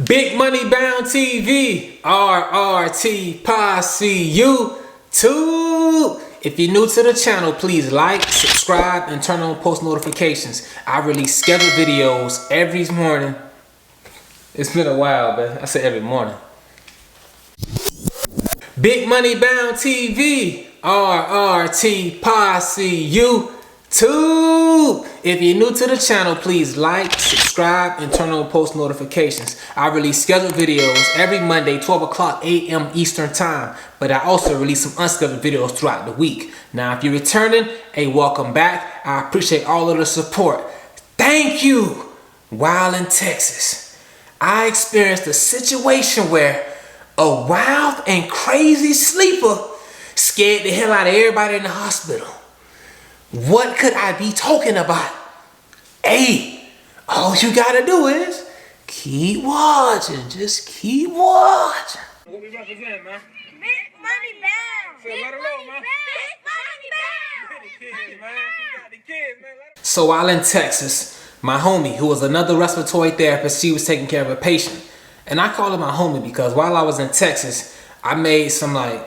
Big Money Bound TV, RRT Posse YouTube. If you're new to the channel, please like, subscribe, and turn on post notifications. I release scheduled videos every morning. It's been a while, but I say every morning. Big Money Bound TV, RRT Posse YouTube. If you're new to the channel, please like, subscribe, and turn on post notifications. I release scheduled videos every Monday, 12 o'clock a.m. Eastern Time, but I also release some unscheduled videos throughout the week. Now, if you're returning, hey, welcome back. I appreciate all of the support. Thank you. While in Texas, I experienced a situation where a wild and crazy sleeper scared the hell out of everybody in the hospital. What could I be talking about? Hey, all you gotta do is keep watching. Just keep watching. What we represent, man? Big Money Bound. Say, let her know, man. Big Money Bound. You got the kids, man. So while in Texas, my homie, who was another respiratory therapist, she was taking care of a patient. And I call her my homie because while I was in Texas, I made some like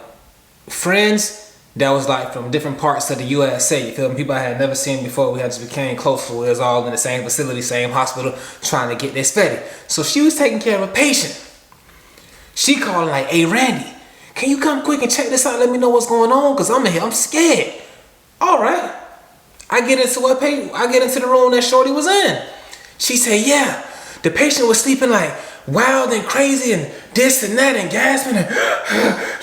friends that was like from different parts of the USA. You feel me? People I had never seen before. We had just became close. We was all in the same facility, same hospital, trying to get this steady. So she was taking care of a patient. She called like, "Hey Randy, can you come quick and check this out? Let me know what's going on, cause I'm in here. I'm scared." All right. I get into the room that Shorty was in. She said, "Yeah, the patient was sleeping like wild and crazy and this and that and gasping and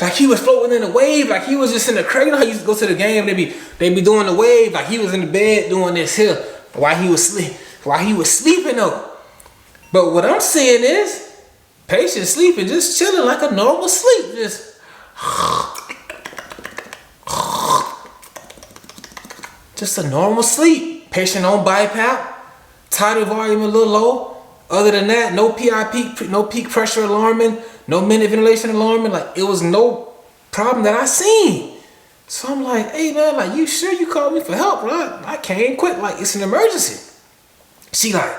like he was floating in a wave, like he was just in the cradle. You know how you used to go to the game, they be doing the wave, like he was in the bed doing this here while he was sleeping though. But what I'm saying is, patient sleeping, just chilling like a normal sleep, just a normal sleep. Patient on BiPAP, tidal volume a little low. Other than that, no PIP, no peak pressure alarming, no minute ventilation alarming. Like, it was no problem that I seen. So I'm like, "Hey man, like, you sure you called me for help, right? I came quick, like it's an emergency." She like,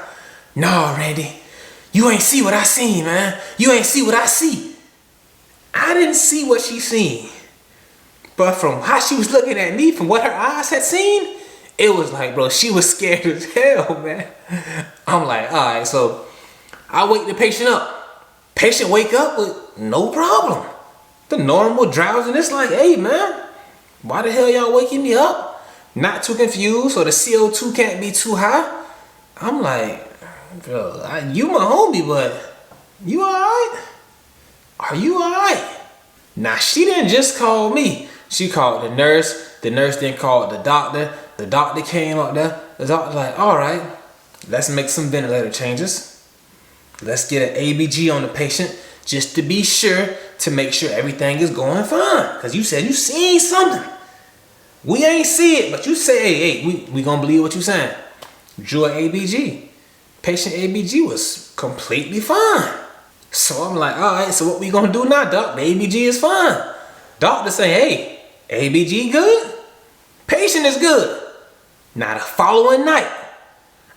"Nah, Randy, you ain't see what I seen, man. You ain't see what I see." I didn't see what she seen. But from how she was looking at me, from what her eyes had seen, it was like, bro, she was scared as hell, man. I'm like, all right, so I wake the patient up. Patient wake up with no problem. The normal drowsiness, like, "Hey, man, why the hell y'all waking me up?" Not too confused, so the CO2 can't be too high. I'm like, bro, you my homie, but you all right? Are you all right? Now, she didn't just call me. She called the nurse. The nurse then called the doctor. The doctor came up there. The doctor like, "All right, let's make some ventilator changes. Let's get an ABG on the patient just to be sure, to make sure everything is going fine. Because you said you seen something. We ain't see it, but you say, hey, we gonna believe what you saying." Drew an ABG. Patient ABG was completely fine. So I'm like, all right, so what we gonna do now, doc? The ABG is fine. Doctor say, "Hey, ABG good? Patient is good." Now the following night,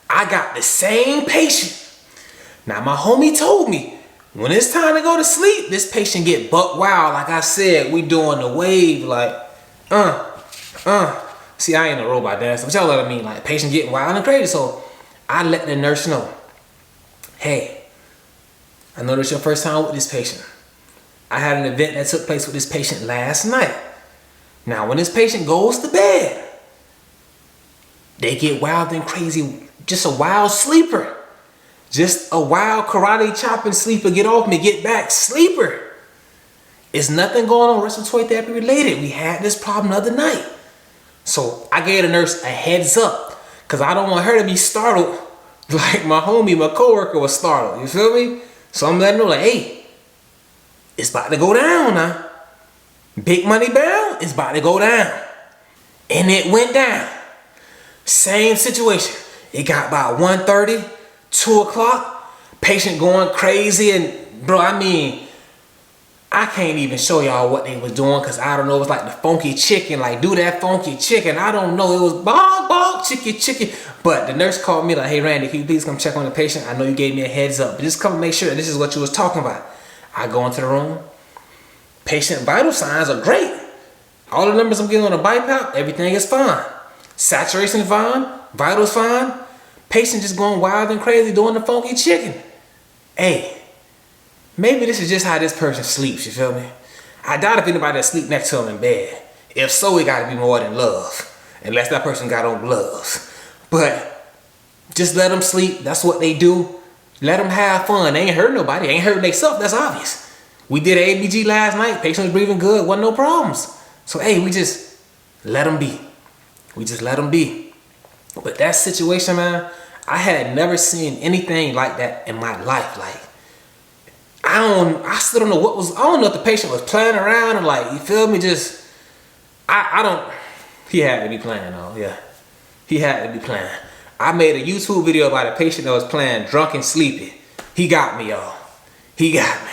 I got the same patient. Now my homie told me, when it's time to go to sleep, this patient get buck wild. Like I said, we doing the wave, like, See, I ain't a robot dancer, but y'all know what I mean. Like, patient getting wild and crazy. So I let the nurse know, "Hey, I know this is your first time with this patient. I had an event that took place with this patient last night. Now, when this patient goes to bed, they get wild and crazy, just a wild sleeper. Just a wild karate chopping sleeper, get off me, get back, sleeper. It's nothing going on respiratory therapy related. We had this problem the other night." So I gave the nurse a heads up, because I don't want her to be startled like my homie, my coworker was startled. You feel me? So I'm letting her know, like, "Hey, it's about to go down now. Big Money Bound is about to go down." And it went down. Same situation. It got about 1:30, 2 o'clock. Patient going crazy. And bro, I mean, I can't even show y'all what they was doing, because I don't know. It was like the funky chicken. Like, do that funky chicken. I don't know. It was bog, bog. up, chicky. But the nurse called me like, hey Randy, can you please come check on the patient? I know you gave me a heads up, but just come make sure this is what you was talking about. I go into the room. Patient vital signs are great. All the numbers I'm getting on the BiPAP, everything is fine. Saturation fine, vitals fine. Patient just going wild and crazy doing the funky chicken. Hey, maybe this is just how this person sleeps, you feel me? I doubt if anybody that sleep next to him in bed. If so, it gotta be more than love. Unless that person got on gloves. But just let them sleep, that's what they do. Let them have fun, they ain't hurting nobody, they ain't hurting themselves, that's obvious. We did an ABG last night, patient was breathing good, wasn't no problems. So hey, we just let them be. We just let them be. But that situation, man, I had never seen anything like that in my life. Like, I still don't know what was, I don't know if the patient was playing around or like, you feel me, just, I don't, he had to be playing though, yeah. He had to be playing. I made a YouTube video about a patient that was playing drunk and sleepy. He got me, y'all. He got me.